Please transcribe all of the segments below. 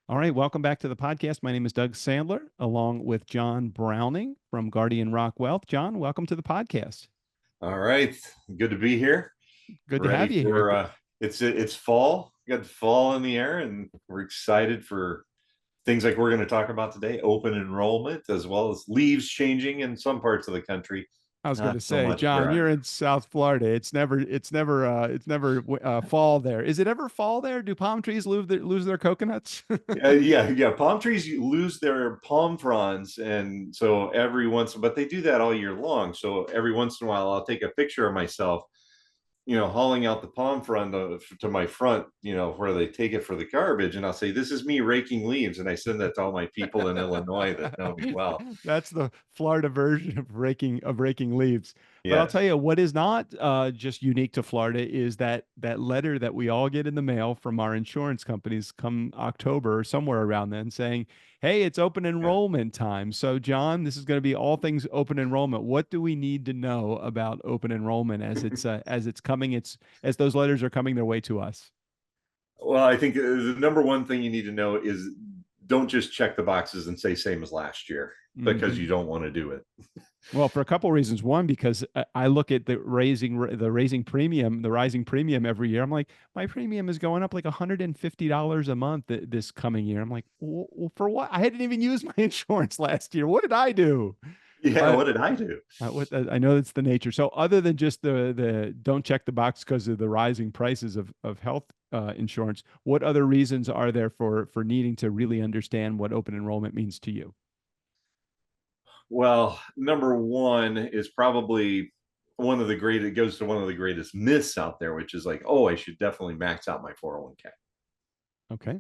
All right, welcome back to the podcast. My name is Doug Sandler, along with John Browning from Guardian Rock Wealth. John, welcome to the podcast. All right, good to be here. Good to Ready have you here. for it's fall. We got fall in the air, and we're excited for things like we're going to talk about today: open enrollment, as well as leaves changing in some parts of the country, I was going to not so say, much John, where I'm you're at. in South Florida. It's never fall there. Is it ever fall there? Do palm trees lose their coconuts? Yeah. Palm trees lose their palm fronds, and so but they do that all year long. So every once in a while, I'll take a picture of myself, hauling out the palm frond to my front, where they take it for the garbage. And I'll say, this is me raking leaves. And I send that to all my people in Illinois that know me well. That's the Florida version of raking leaves. But I'll Yes. tell you what is not just unique to Florida is that letter that we all get in the mail from our insurance companies come October or somewhere around then saying, "Hey, it's open Yeah. enrollment time." So, John, this is going to be all things open enrollment. What do we need to know about open enrollment as it's coming? As those letters are coming their way to us. Well, I think the number one thing you need to know is don't just check the boxes and say same as last year, because Mhm. you don't want to do it. Well, for a couple of reasons. One, because I look at the rising premium every year. I'm like, my premium is going up like $150 a month this coming year. I'm like, well, for what? I hadn't even used my insurance last year. What did I do? Yeah, But what did I do? I know that's the nature. So other than just the don't check the box because of the rising prices of health insurance, what other reasons are there for needing to really understand what open enrollment means to you? Well, number one is probably it goes to one of the greatest myths out there, which is like, oh, I should definitely max out my 401k. Okay.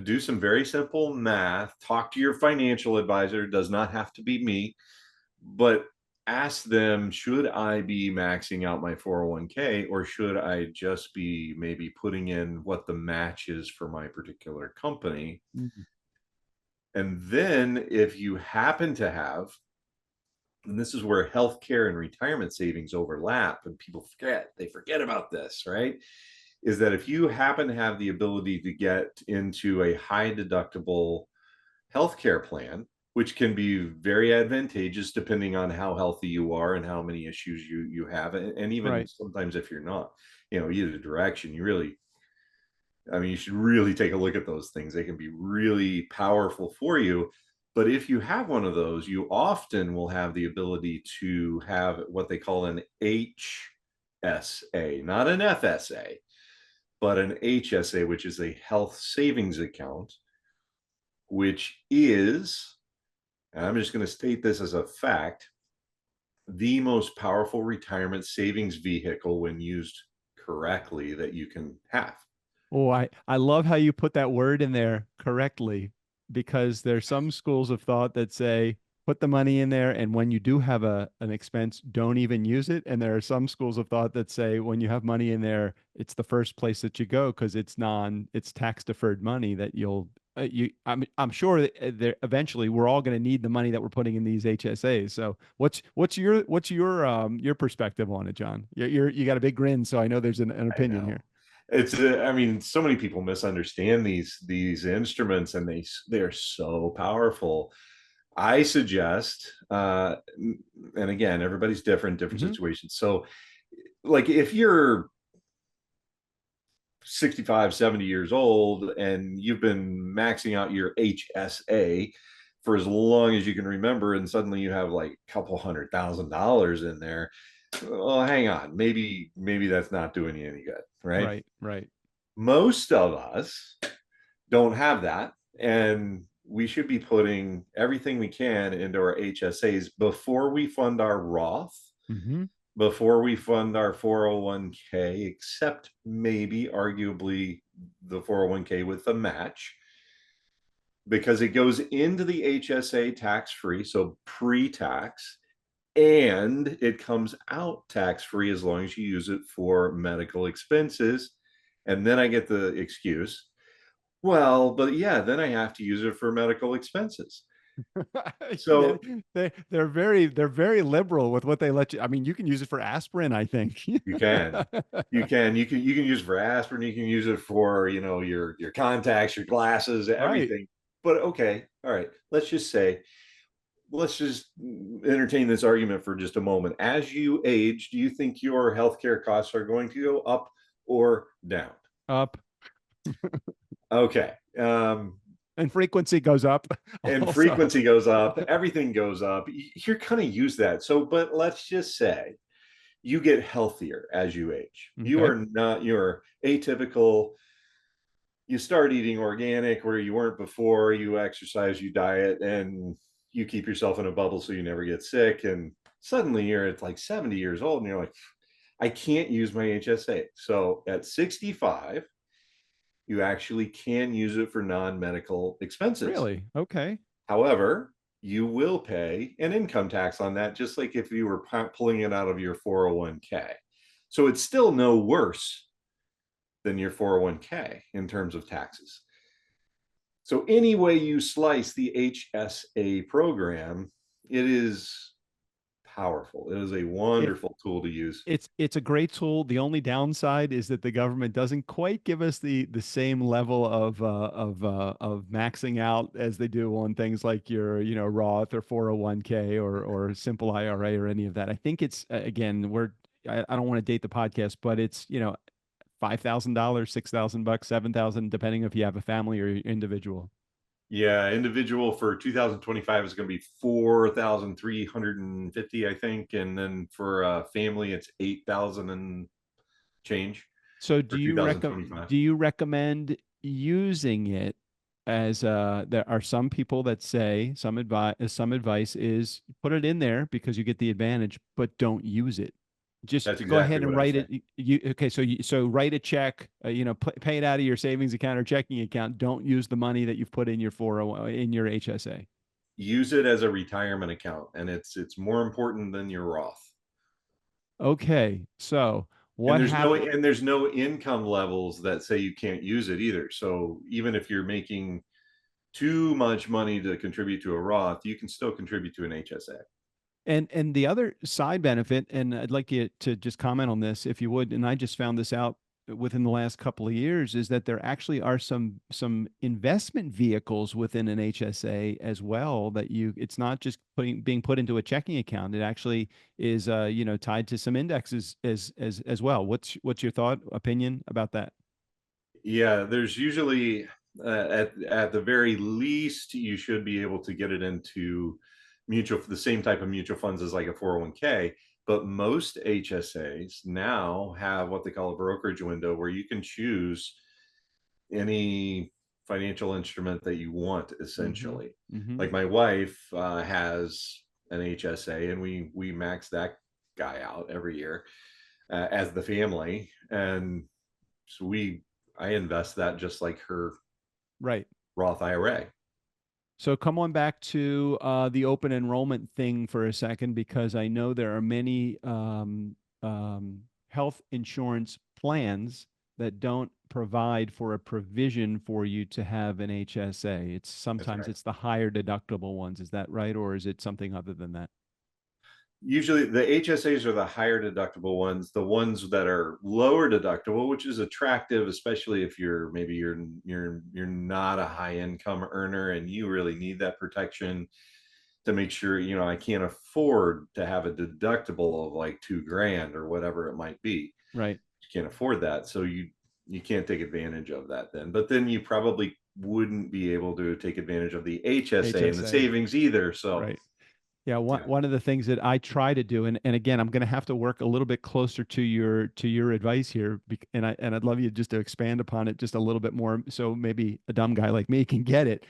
Do some very simple math. Talk to your financial advisor. It does not have to be me, but ask them, should I be maxing out my 401k, or should I just be maybe putting in what the match is for my particular company? Mhm. And then if you happen to have, and this is where healthcare and retirement savings overlap, and they forget about this, right? Is that if you happen to have the ability to get into a high deductible healthcare plan, which can be very advantageous depending on how healthy you are and how many issues you have, and even Right. sometimes if you're not, either direction, you should really take a look at those things. They can be really powerful for you. But if you have one of those, you often will have the ability to have what they call an HSA, not an FSA, but an HSA, which is a health savings account, which is, and I'm just going to state this as a fact, the most powerful retirement savings vehicle when used correctly that you can have. Oh, I love how you put that word in there correctly because there's some schools of thought that say put the money in there and when you do have an expense, don't even use it. And there are some schools of thought that say when you have money in there, it's the first place that you go because it's tax deferred money that I'm sure that there eventually we're all going to need the money that we're putting in these HSAs. So what's your perspective on it, John? You got a big grin, so I know there's an I opinion here. know. So many people misunderstand these instruments, and they're so powerful. I suggest, and again, everybody's different Mhm. situations. So, like if you're 65, 70 years old and you've been maxing out your HSA for as long as you can remember, and suddenly you have like a couple $100,000 in there, well, hang on, maybe that's not doing you any good, right? Right, right. Most of us don't have that, and we should be putting everything we can into our HSAs before we fund our Roth, Hmm. before we fund our 401k, except maybe arguably the 401k with the match, because it goes into the HSA tax free, so pre tax, and it comes out tax free as long as you use it for medical expenses. And then I get the excuse, well, but yeah, then I have to use it for medical expenses. So They're very liberal with what they let you. I mean, you can use it for aspirin, I think. you can. You can use it for aspirin, you can use it for, your contacts, your glasses, Right. everything. But okay, all right. Let's just entertain this argument for just a moment. As you age, do you think your healthcare costs are going to go up or down? Up. Okay. And frequency goes up And also. frequency goes up, everything goes up. You're going to use that. So, but let's just say you get healthier as you age. Okay. You're atypical. You start eating organic where you weren't before, you exercise, you diet, and you keep yourself in a bubble so you never get sick. And suddenly you're at like 70 years old and you're like, I can't use my HSA. So at 65, you actually can use it for non medical expenses. Really? Okay. However, you will pay an income tax on that, just like if you were pulling it out of your 401k. So it's still no worse than your 401k in terms of taxes. So, any way you slice the HSA program, it is powerful. It is a It wonderful tool to use. it's a great tool. The only downside is that the government doesn't quite give us the same level of maxing out as they do on things like your, Roth or 401k or simple IRA or any of that. I think it's again, I don't want to date the podcast, but it's, $5,000, 6,000 bucks, 7,000, depending if you have a family or individual. Yeah, individual for 2025 is going to be 4,350, I think, and then for a family, it's 8,000 and change So for 2025. do you recommend using it as there are some people that say some advice is put it in there because you get the advantage, but don't use it. Just That's go exactly ahead and what I write say. it. Okay, so write a check, pay it out of your savings account or checking account. Don't use the money that you've put in your 401 in your HSA. Use it as a retirement account, and it's more important than your Roth. Okay, so And what happened? there's no income levels that say you can't use it either. So even if you're making too much money to contribute to a Roth, you can still contribute to an HSA. And the other side benefit, and I'd like you to just comment on this if you would, and I just found this out within the last couple of years, is that there actually are some investment vehicles within an HSA as well that it's not just being put into a checking account. It actually is tied to some indexes as well. What's your thought, opinion about that? Yeah, there's usually at the very least you should be able to get it into the same type of mutual funds as like a 401k, but most HSAs now have what they call a brokerage window where you can choose any financial instrument that you want Mm-hmm. essentially. Mm-hmm. Like my wife has an HSA and we max that guy out every year as the family, and so I invest that just like her Right. Roth IRA. So come on back to the open enrollment thing for a second, because I know there are many health insurance plans that don't provide for a provision for you to have an HSA. It's That's sometimes right. it's the higher deductible ones. Is that right, or is it something other than that? Usually the HSAs are the higher deductible ones. The ones that are lower deductible, which is attractive, especially if you're not a high income earner and you really need that protection to make sure, I can't afford to have a deductible of like 2 grand or whatever it might be. Right. You can't afford that. So you can't take advantage of that then. But then you probably wouldn't be able to take advantage of the HSA and the HSA. savings either. So Right. Yeah, one yeah. one of the things that I try to do, and again, I'm going to have to work a little bit closer to your advice here, and I'd love you just to expand upon it just a little bit more, so maybe a dumb guy like me can get it.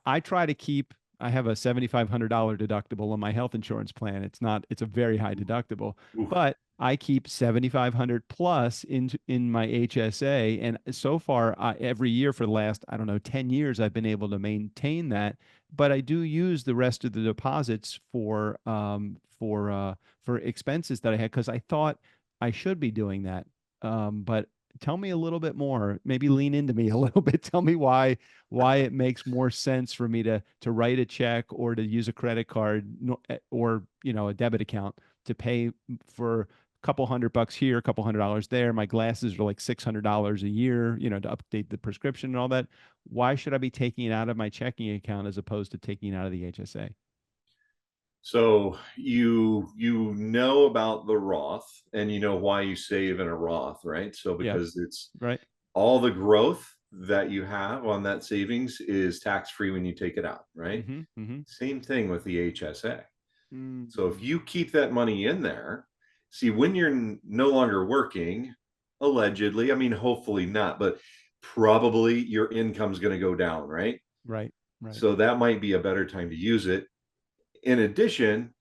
I try to keep. I have a $7,500 deductible on my health insurance plan. It's a very high deductible, Oof. but I keep 7,500 plus in my HSA, and so far, every year for the last, I don't know, 10 years, I've been able to maintain that, but I do use the rest of the deposits for expenses that I had because I thought I should be doing that. But tell me a little bit more. Maybe lean into me a little bit. Tell me why it makes more sense for me to write a check or to use a credit card or a debit account to pay for a couple $100 here, a couple $100 there. My glasses are like $600 a year, to update the prescription and all that. Why should I be taking it out of my checking account as opposed to taking it out of the HSA? So you know about the Roth, and you know why you save in a Roth, right? So Yeah, because it's right. all the growth that you have on that savings is tax free when you take it out, right? Mm-hmm. Mm-hmm. Same thing with the HSA. So if Mm, you keep that money in there, see, when you're no longer working, allegedly, I mean, hopefully not, but probably your income's going to go down, right? right, right, So that might be a better time to use it. In addition,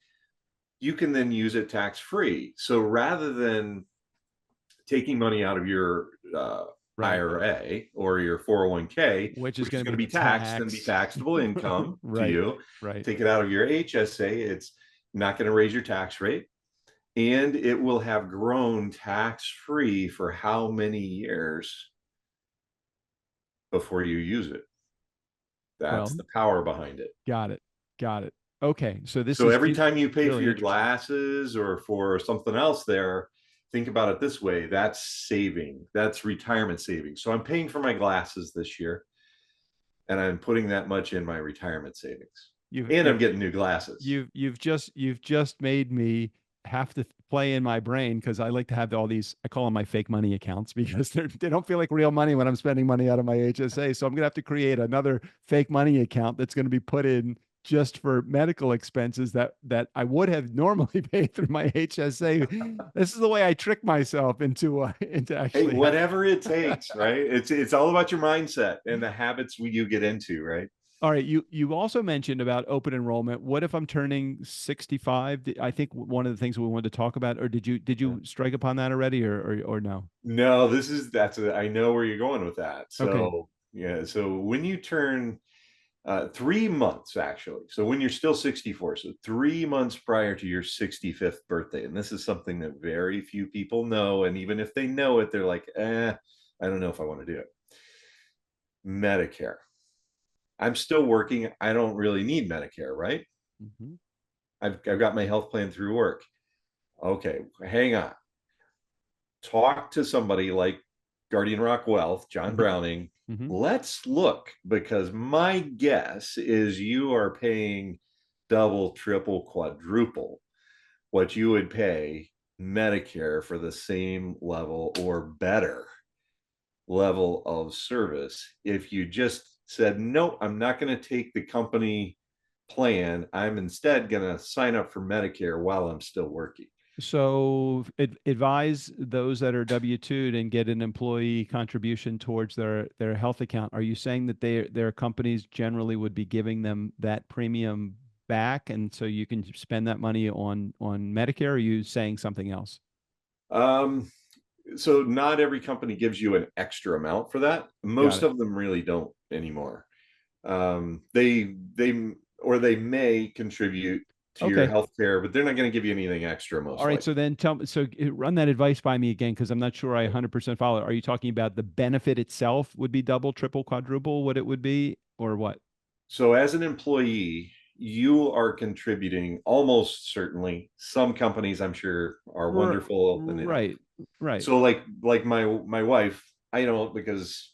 you can then use it tax free. So rather than taking money out of your right. IRA or your 401k, Which is which is going to going to be be taxed and be taxed. taxable income to Right, you, right. take it out of your HSA, it's not going to raise your tax rate. And it will have grown tax free for how many years before you use it? That's Well, the power behind it. got it. Got it. Okay. So this So is every time you pay for really your interesting. glasses or for something else there, think about it this way. That's saving. That's retirement savings. So I'm paying for my glasses this year and I'm putting that much in my retirement savings. You've And I'm you've getting new glasses. you've just made me have to play in my brain because I like to have all these, I call them my fake money accounts because they don't feel like real money when I'm spending money out of my HSA. So I'm gonna have to create another fake money account that's going to be put in just for medical expenses that I would have normally paid through my HSA. This is the way I trick myself into Hey, actually having. whatever it takes, right? It's all about your mindset and the habits you get into, right? All right, you also mentioned about open enrollment. What if I'm turning 65? I think one of the things we wanted to talk about, or did Yeah. you strike upon that already, or no? No, I know where you're going with that. Okay, So yeah, so when you turn 3 months actually, so when you're still 64, so 3 months prior to your 65th birthday, and this is something that very few people know, and even if they know it, they're like, I don't know if I want to do it. Medicare. I'm still working. I don't really need Medicare, right? hmm I've got my health plan through work. Okay, hang on. Talk to somebody like Guardian Rock Wealth, John hmm Browning. hmm Let's look because my guess is you are paying double, triple, quadruple what you would pay Medicare for the same level or better level of service if you just said, no, I'm not going to take the company plan. I'm instead going to sign up for Medicare while I'm still working. So advise those that are W-2'd and get an employee contribution towards their health account. Are you saying that their companies generally would be giving them that premium back, and so you can spend that money on Medicare? Or are you saying something else? Um, so not every company gives you an extra amount for that. Got Most it. of them really don't anymore. They or they may contribute to your Okay. health care, but they're not going to give you anything extra All most right. likely. So then tell me, so run that advice by me again, because I'm not sure I 100% follow it. Are you talking about the benefit itself would be double, triple, quadruple, what it would be, or what? So as an employee, you are contributing almost certainly. Some companies I'm sure are wonderful and they don't. Right. Right. So like my wife, I don't because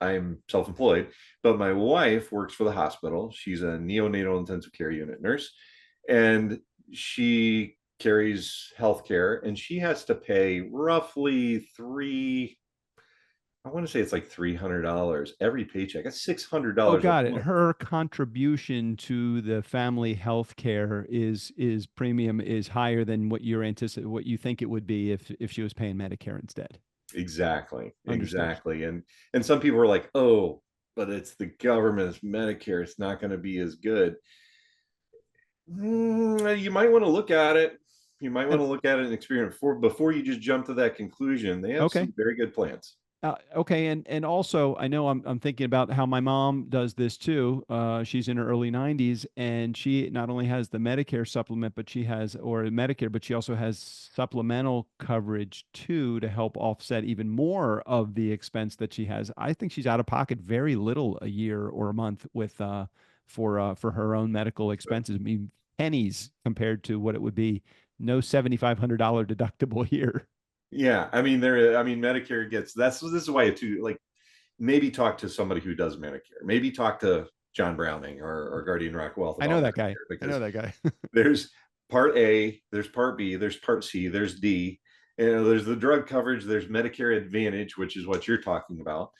I'm self-employed, but my wife works for the hospital. She's a neonatal intensive care unit nurse, and she carries healthcare, and she has to pay roughly I want to say it's like $300 every paycheck. That's Oh, $600 a got it. month. Her contribution to the family health care is premium is higher than what you think it would be if she was paying Medicare instead. Exactly, Understood. exactly. And some people are like, oh, but it's the government, it's Medicare, it's not going to be as good. You might want to look at it. You might want And to look at it and experience before you just jump to that conclusion. They have okay. some very good plans. Okay, and also I know I'm thinking about how my mom does this too. She's in her early 90s, and she not only has the Medicare supplement, but she has or Medicare, but she also has supplemental coverage too to help offset even more of the expense that she has. I think she's out of pocket very little a year or a month with for her own medical expenses. I mean, pennies compared to what it would be. No $7,500 deductible here. Yeah, I mean, Medicare gets this is why it too like maybe talk to somebody who does Medicare. Maybe talk to John Browning or Guardian Rock Wealth I know about that guy. Medicare I know because that guy. there's part A, there's part B, there's part C, there's D. And there's the drug coverage, there's Medicare Advantage, which is what you're talking about.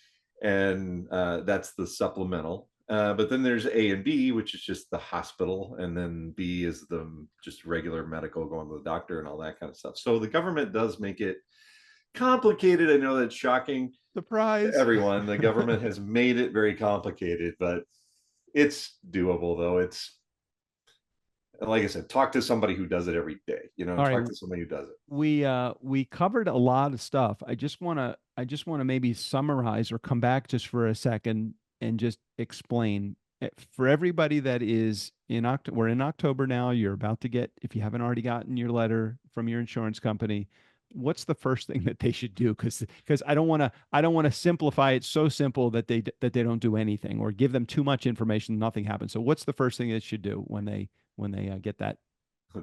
And that's the supplemental. But then there's A and B, which is just the hospital. And then B is the just regular medical, going to the doctor and all that kind of stuff. So the government does make it complicated. I know that's shocking to Surprise. everyone. The government has made it very complicated, but it's doable though. It's like I said, talk to somebody who does it every day. All right, Talk to somebody who does it. we covered a lot of stuff. I just want to maybe summarize or come back just for a second and just explain. For everybody that is in October. We're in October now. You're about to get, if you haven't already gotten your letter from your insurance company, what's the first thing that they should do? Because I don't want to simplify it so simple that they don't do anything, or give them too much information, nothing happens. So what's the first thing they should do when they get that?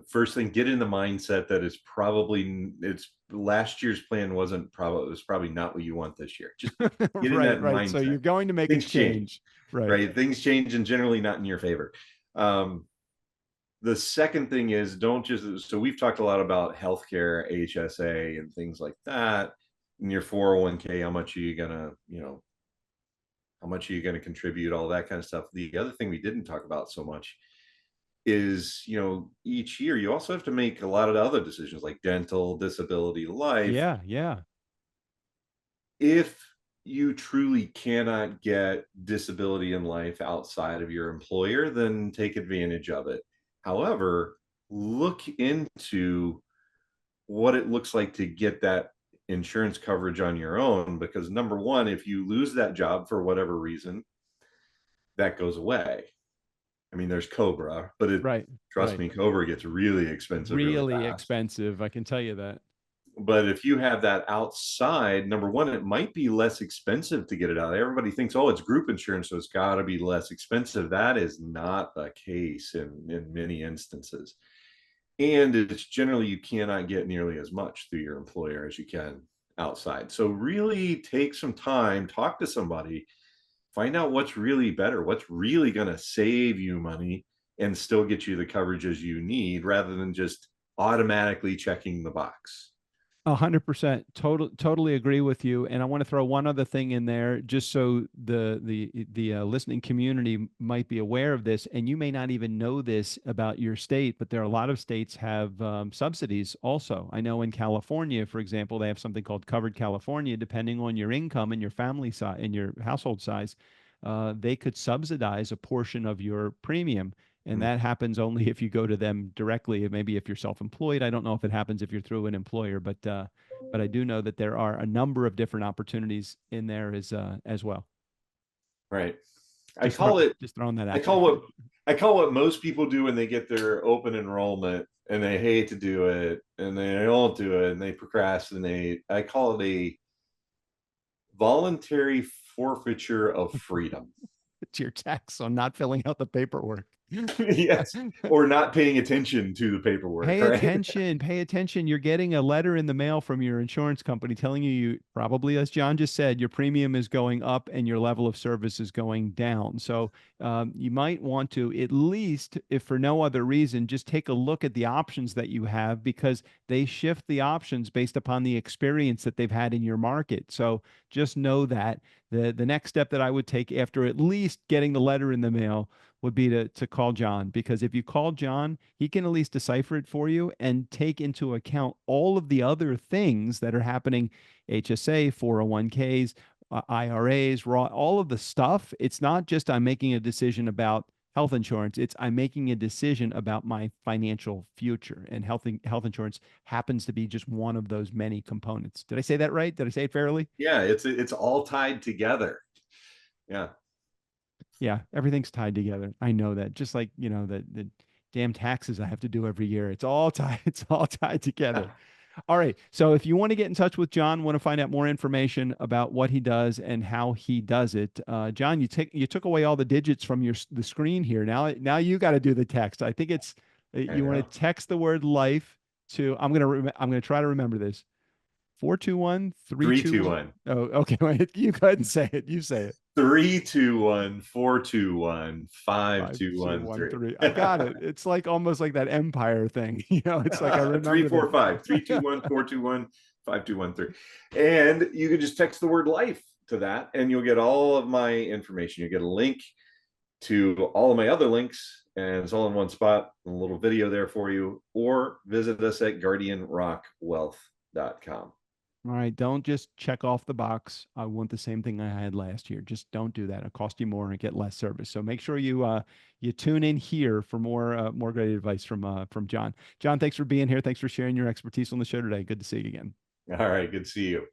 First thing, get in the mindset that it's last year's plan wasn't probably it was probably not what you want this year. Just get in Right, that right. So mindset. you're going to make a Things change, change. Right. right? Things change and generally not in your favor. Um, the second thing is don't just so we've talked a lot about healthcare, HSA, and things like that. In your 401k, how much are you gonna, how much are you gonna contribute, all that kind of stuff. The other thing we didn't talk about so much is, each year you also have to make a lot of other decisions like dental, disability, life. Yeah, yeah. If you truly cannot get disability in life outside of your employer, then take advantage of it. However, look into what it looks like to get that insurance coverage on your own because number one, if you lose that job for whatever reason, that goes away. I mean, there's Cobra, but Right, trust right. me, Cobra gets really expensive really Really fast. expensive, I can tell you that. But if you have that outside, number one, it might be less expensive to get it out. Everybody thinks, oh, it's group insurance, so it's got to be less expensive. That is not the case in many instances. And it's generally you cannot get nearly as much through your employer as you can outside. So really take some time, talk to somebody, find out what's really better, what's really going to save you money and still get you the coverages you need rather than just automatically checking the box. 100%. Totally agree with you. And I want to throw one other thing in there, just so the listening community might be aware of this. And you may not even know this about your state, but there are a lot of states have subsidies also. I know in California, for example, they have something called Covered California. Depending on your income and your family size and your household size, they could subsidize a portion of your premium. And Mm. that happens only if you go to them directly. Maybe if you're self-employed. I don't know if it happens if you're through an employer, but I do know that there are a number of different opportunities in there as well. Right. I Just throw, call it just throwing that I out there. call what I call what most people do when they get their open enrollment and they hate to do it and they don't do it and they procrastinate. I call it a voluntary forfeiture of freedom. It's your tax on not filling out the paperwork. Yes. Or not paying attention to the paperwork, Pay right? attention, pay attention. You're getting a letter in the mail from your insurance company telling you probably, as John just said, your premium is going up and your level of service is going down. So you might want to, at least, if for no other reason, just take a look at the options that you have because they shift the options based upon the experience that they've had in your market. So just know that the next step that I would take after at least getting the letter in the mail would be to call John, because if you call John, he can at least decipher it for you and take into account all of the other things that are happening: HSA, 401ks, IRAs, raw, all of the stuff. It's not just I'm making a decision about health insurance. It's I'm making a decision about my financial future, and health insurance happens to be just one of those many components. Did I say that right? Did I say it fairly? Yeah, it's all tied together. Yeah. Yeah, everything's tied together. I know that. Just like, the damn taxes I have to do every year. It's all tied, it's all tied together. All right. So if you want to get in touch with John, want to find out more information about what he does and how he does it, John, you took away all the digits from the screen here. Now you got to do the text. I think it's I you want know. to text the word life to. I'm gonna try to remember this. 421 three Three, two two, one. one. Oh, okay. Wait, you go ahead and say it. You say it. 321 421 Five, two, one, 5213. three. I got it. It's like almost like that Empire thing. It's like I remember that. 345 321 421 5213. And you can just text the word life to that, and you'll get all of my information. You get a link to all of my other links, and it's all in one spot. A little video there for you, or visit us at guardianrockwealth.com. All right, don't just check off the box. I want the same thing I had last year. Just don't do that. It'll cost you more and get less service. So make sure you tune in here for more great advice from John. John, thanks for being here. Thanks for sharing your expertise on the show today. Good to see you again. All right, good to see you.